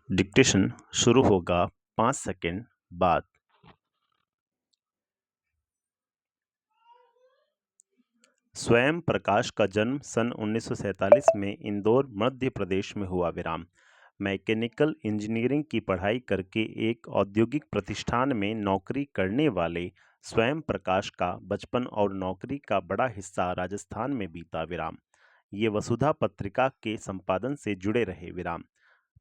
Dictation शुरू होगा 5 second बाद। स्वयं प्रकाश का जन्म सन 1947 में इंदौर, मध्य प्रदेश में हुआ। मैकेनिकल इंजीनियरिंग की पढ़ाई करके एक औद्योगिक प्रतिष्ठान में नौकरी करने वाले स्वयं प्रकाश का बचपन और नौकरी का बड़ा हिस्सा राजस्थान में बीता। ये वसुधा पत्रिका के संपादन से जुड़े रहे।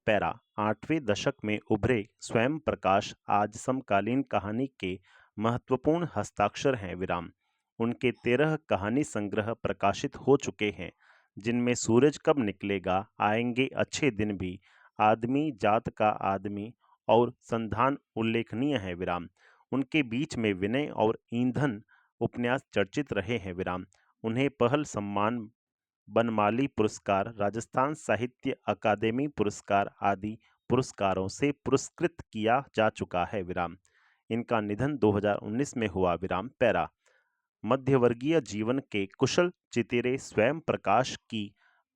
पैरा 8वें दशक में उभरे स्वयं प्रकाश आज समकालीन कहानी के महत्वपूर्ण हस्ताक्षर हैं। उनके 13 कहानी संग्रह प्रकाशित हो चुके हैं, जिनमें सूरज कब निकलेगा, आएंगे अच्छे दिन भी, आदमी जात का आदमी और संधान उल्लेखनीय है। उनके बीच में विनय और ईंधन उपन्यास चर्चित रहे हैं। उन्हें पहल सम्मान, बनमाली पुरस्कार, राजस्थान साहित्य अकादमी पुरस्कार आदि पुरस्कारों से पुरस्कृत किया जा चुका है। इनका निधन 2019 में हुआ। पैरा मध्यवर्गीय जीवन के कुशल चितेरे स्वयं प्रकाश की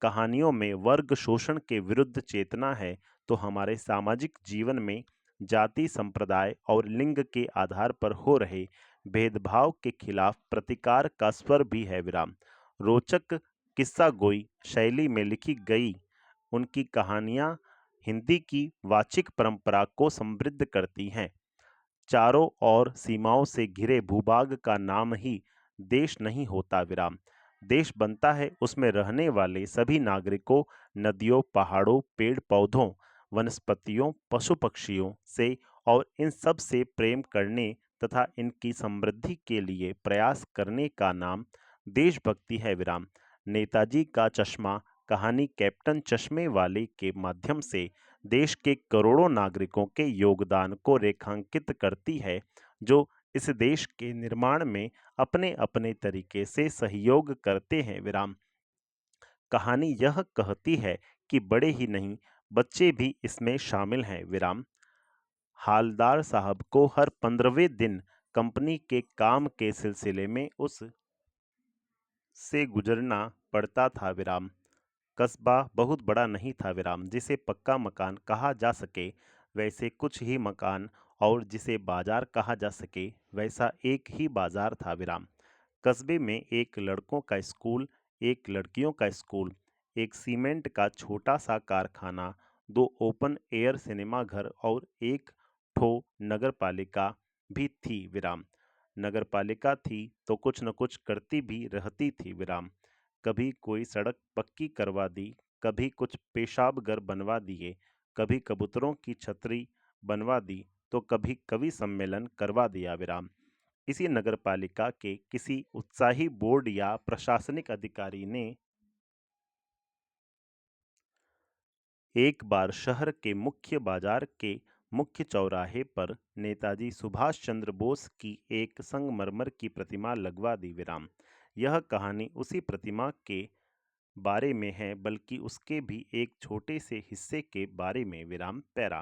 कहानियों में वर्ग शोषण के विरुद्ध चेतना है, तो हमारे सामाजिक जीवन में जाति, संप्रदाय और लिंग के आधार पर हो रहे भेदभाव के खिलाफ प्रतिकार का स्वर भी है। रोचक किस्सा गोई शैली में लिखी गई उनकी कहानियां हिंदी की वाचिक परंपरा को समृद्ध करती हैं। चारों ओर सीमाओं से घिरे भूभाग का नाम ही देश नहीं होता। देश बनता है उसमें रहने वाले सभी नागरिकों, नदियों, पहाड़ों, पेड़ पौधों, वनस्पतियों, पशु पक्षियों से और इन सब से प्रेम करने तथा इनकी समृद्धि के लिए प्रयास करने का नाम देशभक्ति है। नेताजी का चश्मा कहानी कैप्टन चश्मे वाले के माध्यम से देश के करोड़ों नागरिकों के योगदान को रेखांकित करती है, जो इस देश के निर्माण में अपने अपने तरीके से सहयोग करते हैं। कहानी यह कहती है कि बड़े ही नहीं, बच्चे भी इसमें शामिल हैं। हालदार साहब को हर 15वें दिन कंपनी के काम के सिलसिले में उस से गुजरना पड़ता था। कस्बा बहुत बड़ा नहीं था। जिसे पक्का मकान कहा जा सके वैसे कुछ ही मकान, और जिसे बाजार कहा जा सके वैसा एक ही बाजार था। कस्बे में एक लड़कों का स्कूल, एक लड़कियों का स्कूल, एक सीमेंट का छोटा सा कारखाना, 2 ओपन एयर सिनेमा घर और एक ठो नगर पालिका भी थी। नगर पालिका थी तो कुछ न कुछ करती भी रहती थी। कभी कोई सड़क पक्की करवा दी, कभी कुछ पेशाब घर बनवा दिए, कभी कबूतरों की छतरी बनवा दी, तो कभी कवि सम्मेलन करवा दिया। इसी नगरपालिका के किसी उत्साही बोर्ड या प्रशासनिक अधिकारी ने एक बार शहर के मुख्य बाजार के मुख्य चौराहे पर नेताजी सुभाष चंद्र बोस की एक संगमरमर की प्रतिमा लगवा दी। यह कहानी उसी प्रतिमा के बारे में है, बल्कि उसके भी एक छोटे से हिस्से के बारे में। पैरा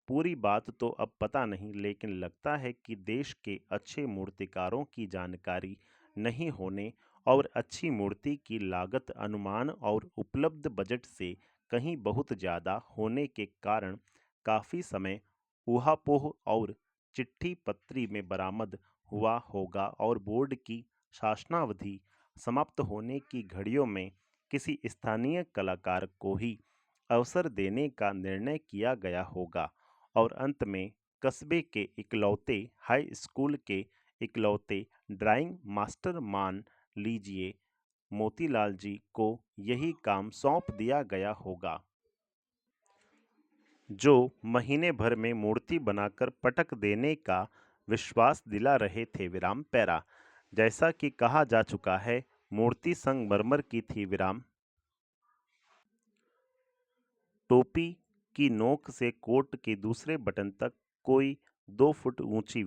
पूरी बात तो अब पता नहीं, लेकिन लगता है कि देश के अच्छे मूर्तिकारों की जानकारी नहीं होने और अच्छी मूर्ति की लागत अनुमान और उपलब्ध बजट से कहीं बहुत ज़्यादा होने के कारण काफ़ी समय ऊहापोह और चिट्ठी पत्री में बरामद हुआ होगा, और बोर्ड की शासनावधि समाप्त होने की घड़ियों में किसी स्थानीय कलाकार को ही अवसर देने का निर्णय किया गया होगा, और अंत में कस्बे के इकलौते हाई स्कूल के इकलौते ड्राइंग मास्टर मान लीजिए मोतीलाल जी को यही काम सौंप दिया गया होगा, जो महीने भर में मूर्ति बनाकर पटक देने का विश्वास दिला रहे थे। पैरा जैसा कि कहा जा चुका है, मूर्ति संगमरमर की थी। टोपी की नोक से कोट के दूसरे बटन तक कोई 2 फुट ऊंची।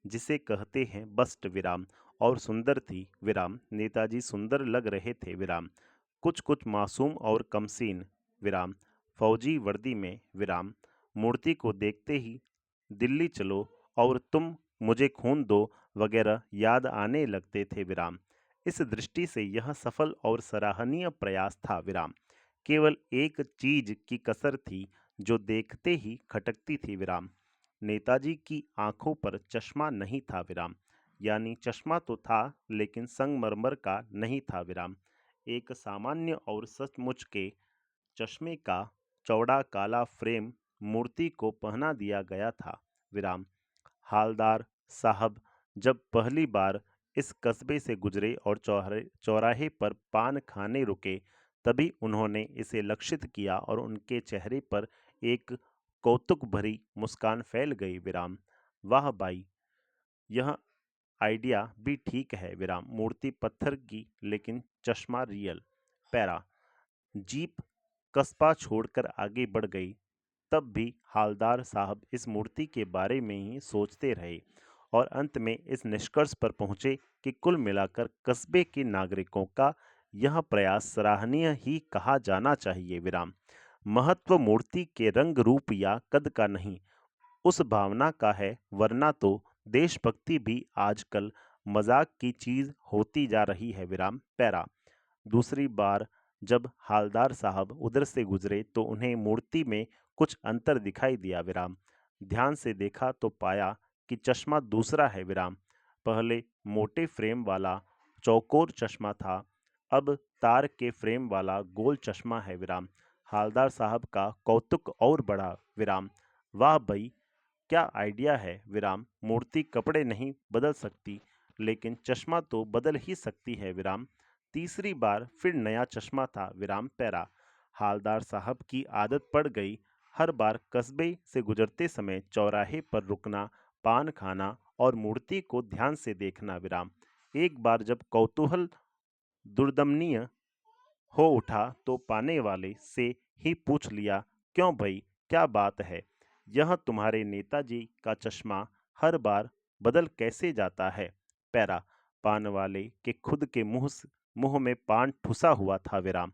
जिसे कहते हैं बस्ट। और सुंदर थी। नेताजी सुंदर लग रहे थे। कुछ कुछ मासूम और कमसीन। फौजी वर्दी में। मूर्ति को देखते ही दिल्ली चलो और तुम मुझे खून दो वगैरह याद आने लगते थे। इस दृष्टि से यह सफल और सराहनीय प्रयास था। केवल एक चीज की कसर थी, जो देखते ही खटकती थी विराम। नेताजी की आंखों पर चश्मा नहीं था विराम, यानी चश्मा तो था लेकिन संगमरमर का नहीं था विराम। एक सामान्य और सचमुच के चश्मे का चौड़ा काला फ्रेम मूर्ति को पहना दिया गया था विराम। हालदार साहब जब पहली बार इस कस्बे से गुजरे और चौराहे पर पान खाने रुके, तभी उन्होंने इसे लक्षित किया और उनके चेहरे पर एक कौतुक भरी मुस्कान फैल गई विराम। वाह भाई, यह आइडिया भी ठीक है विराम। मूर्ति पत्थर की लेकिन चश्मा रियल। पैरा। जीप कस्बा छोड़कर आगे बढ़ गई। तब भी हालदार साहब इस मूर्ति के बारे में ही सोचते रहे और अंत में इस निष्कर्ष पर पहुंचे कि कुल मिलाकर कस्बे के नागरिकों का यह प्रयास सराहनीय ही कहा जाना चाहिए विराम। महत्व मूर्ति के रंग रूप या कद का नहीं, उस भावना का है, वरना तो देशभक्ति भी आजकल मजाक की चीज होती जा रही है विराम। पैरा। दूसरी बार जब हालदार साहब उधर से गुजरे तो उन्हें मूर्ति में कुछ अंतर दिखाई दिया विराम। ध्यान से देखा तो पाया कि चश्मा दूसरा है विराम। पहले मोटे फ्रेम वाला चौकोर चश्मा था, अब तार के फ्रेम वाला गोल चश्मा है विराम। हालदार साहब का कौतुक और बढ़ा विराम। वाह भाई, क्या आइडिया है विराम। मूर्ति कपड़े नहीं बदल सकती, लेकिन चश्मा तो बदल ही सकती है विराम। तीसरी बार फिर नया चश्मा था विराम। पैरा। हालदार साहब की आदत पड़ गई हर बार कस्बे से गुजरते समय चौराहे पर रुकना, पान खाना और मूर्ति को ध्यान से देखना विराम। एक बार जब कौतूहल दुर्दमनीय हो उठा तो पाने वाले से ही पूछ लिया, क्यों भाई, क्या बात है? यह तुम्हारे नेताजी का चश्मा हर बार बदल कैसे जाता है? पैरा। पान वाले के खुद के मुंह में पान ठुसा हुआ था विराम।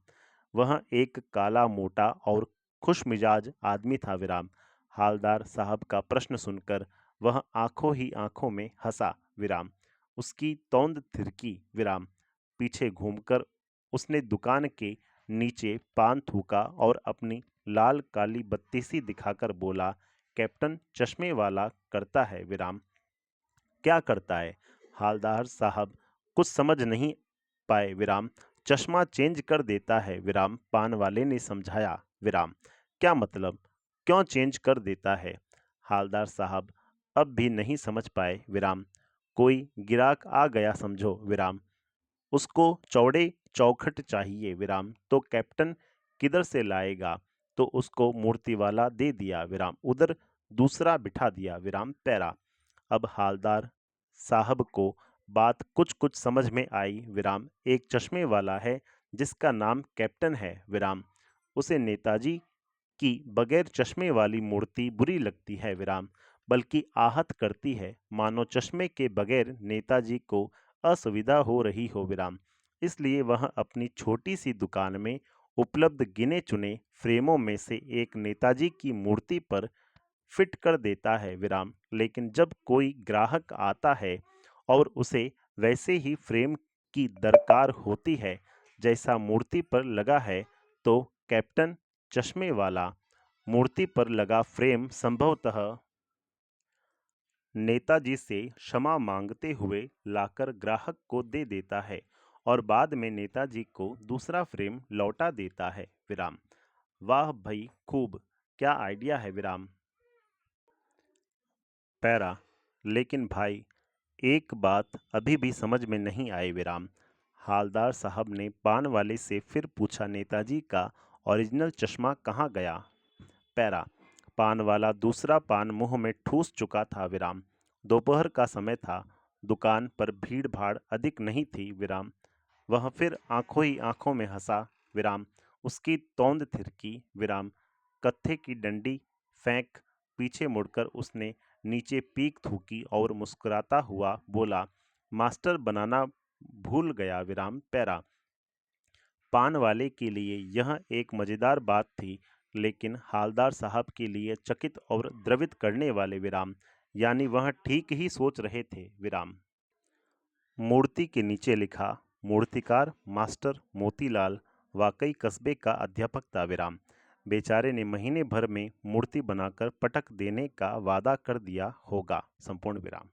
वह एक काला मोटा और खुशमिजाज आदमी था विराम। हालदार साहब का प्रश्न सुनकर वह आंखों ही आंखों में हंसा विराम। उसकी तौंद थिरकी विराम। पीछे घूमकर उसने दुकान के नीचे पान थूका और अपनी लाल काली बत्तीसी दिखाकर बोला, कैप्टन चश्मे वाला करता है विराम। क्या करता है? हालदार साहब कुछ समझ नहीं पाए विराम। चश्मा चेंज कर देता है विराम, पान वाले ने समझाया विराम। क्या मतलब? क्यों चेंज कर देता है? हालदार साहब अब भी नहीं समझ पाए विराम। कोई गिराक आ गया समझो विराम, उसको चौड़े चौखट चाहिए विराम, तो कैप्टन किधर से लाएगा? तो उसको मूर्ति वाला दे दिया विराम, उधर दूसरा बिठा दिया विराम। पैरा। अब हालदार साहब को बात कुछ कुछ समझ में आई विराम। एक चश्मे वाला है जिसका नाम कैप्टन है विराम। उसे नेताजी की बगैर चश्मे वाली मूर्ति बुरी लगती है विराम, बल्कि आहत करती है, मानो चश्मे के बगैर नेताजी को असुविधा हो रही हो विराम। इसलिए वह अपनी छोटी सी दुकान में उपलब्ध गिने चुने फ्रेमों में से एक नेताजी की मूर्ति पर फिट कर देता है विराम। लेकिन जब कोई ग्राहक आता है और उसे वैसे ही फ्रेम की दरकार होती है जैसा मूर्ति पर लगा है, तो कैप्टन चश्मे वाला मूर्ति पर लगा फ्रेम संभवतः नेताजी से क्षमा मांगते हुए लाकर ग्राहक को दे देता है और बाद में नेताजी को दूसरा फ्रेम लौटा देता है विराम। वाह भाई खूब, क्या आइडिया है विराम। पैरा। लेकिन भाई, एक बात अभी भी समझ में नहीं आई विराम। हालदार साहब ने पान वाले से फिर पूछा, नेताजी का ओरिजिनल चश्मा कहाँ गया? पैरा। पान वाला दूसरा पान मुंह में ठूस चुका था विराम। दोपहर का समय था, दुकान पर भीड़ भाड़ अधिक नहीं थी विराम। वह फिर आंखों ही आंखों में हंसा विराम। उसकी तौंद थिरकी विराम। कत्थे की डंडी फेंक पीछे मुड़कर उसने नीचे पीक थूकी और मुस्कुराता हुआ बोला, मास्टर बनाना भूल गया विराम। पैरा। पान वाले के लिए यह एक मजेदार बात थी, लेकिन हालदार साहब के लिए चकित और द्रवित करने वाले विराम। यानी वह ठीक ही सोच रहे थे विराम। मूर्ति के नीचे लिखा, मूर्तिकार मास्टर मोतीलाल वाकई कस्बे का अध्यापक था विराम। बेचारे ने महीने भर में मूर्ति बनाकर पटक देने का वादा कर दिया होगा। संपूर्ण विराम।